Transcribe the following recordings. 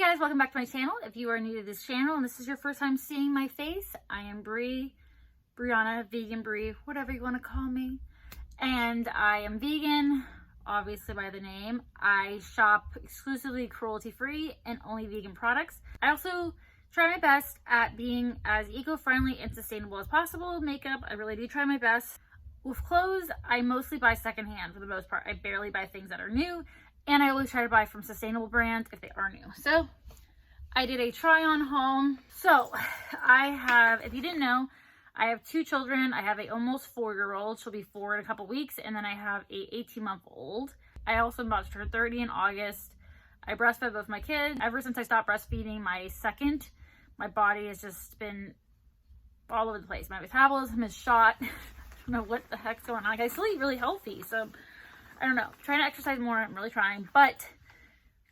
guys, welcome back to my channel. If you are new to this channel and this is your first time seeing my face, I am Brianna, vegan Brie, whatever you want to call me. And I am vegan, obviously by the name. I shop exclusively cruelty-free and only vegan products. I also try my best at being as eco-friendly and sustainable as possible. Makeup, I really do try my best. With clothes, I mostly buy secondhand for the most part. I barely buy things that are new. And I always try to buy from sustainable brands if they are new. So I did a try on haul. So I have, if you didn't know, I have two children. I have a almost 4-year-old. She'll be 4 in a couple weeks. And then I have a 18-month-old. I also am about to turn 30 in August. I breastfed both my kids. Ever since I stopped breastfeeding my second, my body has just been all over the place. My metabolism is shot. I don't know what the heck's going on. I still eat really healthy. So I don't know, trying to exercise more, I'm really trying, but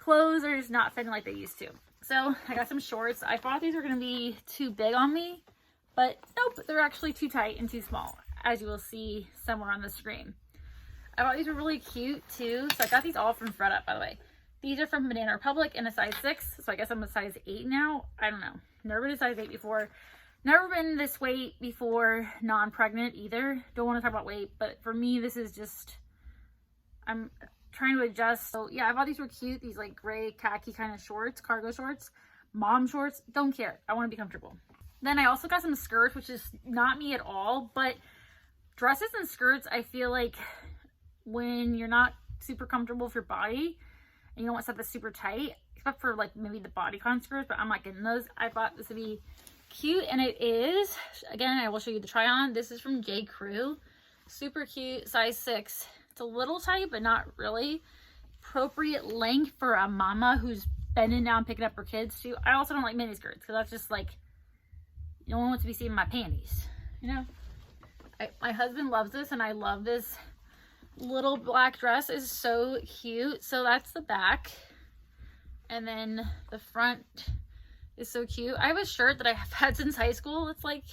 clothes are just not fitting like they used to. So I got some shorts. I thought these were going to be too big on me, but nope, they're actually too tight and too small, as you will see somewhere on the screen. I thought these were really cute too. So I got these all from Thredup, by the way. These are from Banana Republic in a size 6, so I guess I'm a size 8 now. I don't know, never been a size 8 before. Never been this weight before, non-pregnant either. Don't want to talk about weight, but for me, this is just, I'm trying to adjust. So yeah, I thought these were cute. These like gray khaki kind of shorts, cargo shorts, mom shorts. Don't care. I want to be comfortable. Then I also got some skirts, which is not me at all, but dresses and skirts, I feel like when you're not super comfortable with your body and you don't want stuff that's super tight, except for like maybe the bodycon skirts, but I'm not getting those. I thought this would be cute, and it is. Again, I will show you the try on. This is from J. Crew. Super cute, size 6. It's a little tight, but not really. Appropriate length for a mama who's bending down picking up her kids too. I also don't like mini skirts because that's just like, no one wants to be seeing my panties, you know. My husband loves this, and I love this little black dress. Is so cute. So that's the back, and then the front is so cute. I have a shirt that I've had since high school. It's like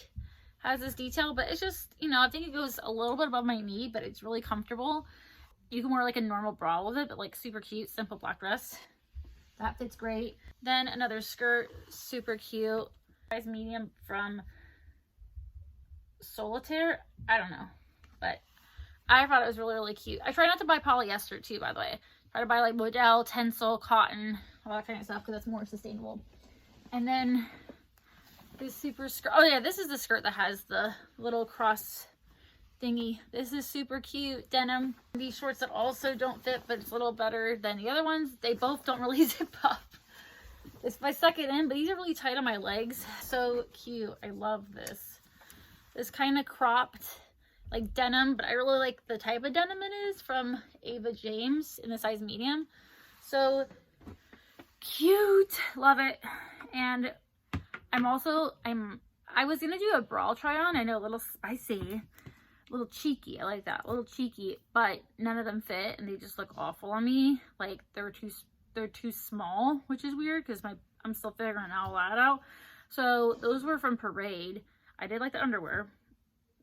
has this detail, but it's just, you know, I think it goes a little bit above my knee, but it's really comfortable. You can wear like a normal bra with it, but like super cute, simple black dress. That fits great. Then another skirt, super cute. Size medium from Solitaire. I don't know, but I thought it was really, really cute. I try not to buy polyester too, by the way. Try to buy like modal, Tencel, cotton, all that kind of stuff because that's more sustainable. And then this super skirt. Oh yeah, this is the skirt that has the little cross thingy. This is super cute denim. These shorts that also don't fit, but it's a little better than the other ones. They both don't really zip up. It's my second in, but these are really tight on my legs. So cute. I love this. This kind of cropped like denim, but I really like the type of denim it is from Ava James in the size medium. So cute. Love it. And I was gonna do a bra try on. I know, a little spicy, a little cheeky. I like that, a little cheeky, but none of them fit, and they just look awful on me. Like they're too small, which is weird because I'm still figuring all that out. So those were from Parade. I did like the underwear,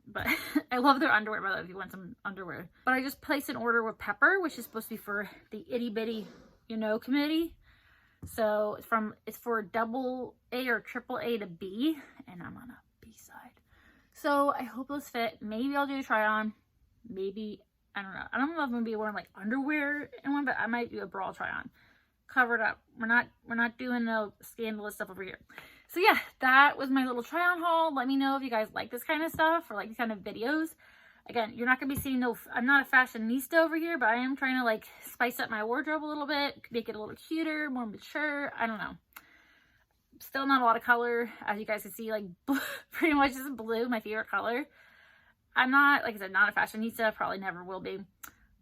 but I love their underwear, by the way, if you want some underwear. But I just placed an order with Pepper, which is supposed to be for the itty bitty, you know, committee. So it's for double A or triple A to B, and I'm on a B side. So I hope those fit. Maybe I'll do a try on. Maybe, I don't know. I don't know if I'm gonna be wearing like underwear in one, but I might do a bra try on. Covered up. We're not doing no scandalous stuff over here. So yeah, that was my little try on haul. Let me know if you guys like this kind of stuff or like these kind of videos. Again, you're not going to be seeing I'm not a fashionista over here, but I am trying to like spice up my wardrobe a little bit, make it a little cuter, more mature. I don't know. Still not a lot of color. As you guys can see, like pretty much is blue, my favorite color. I'm not, like I said, not a fashionista, probably never will be.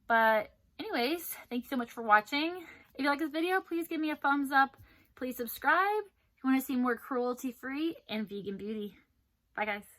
But anyways, thank you so much for watching. If you like this video, please give me a thumbs up. Please subscribe if you want to see more cruelty-free and vegan beauty. Bye guys.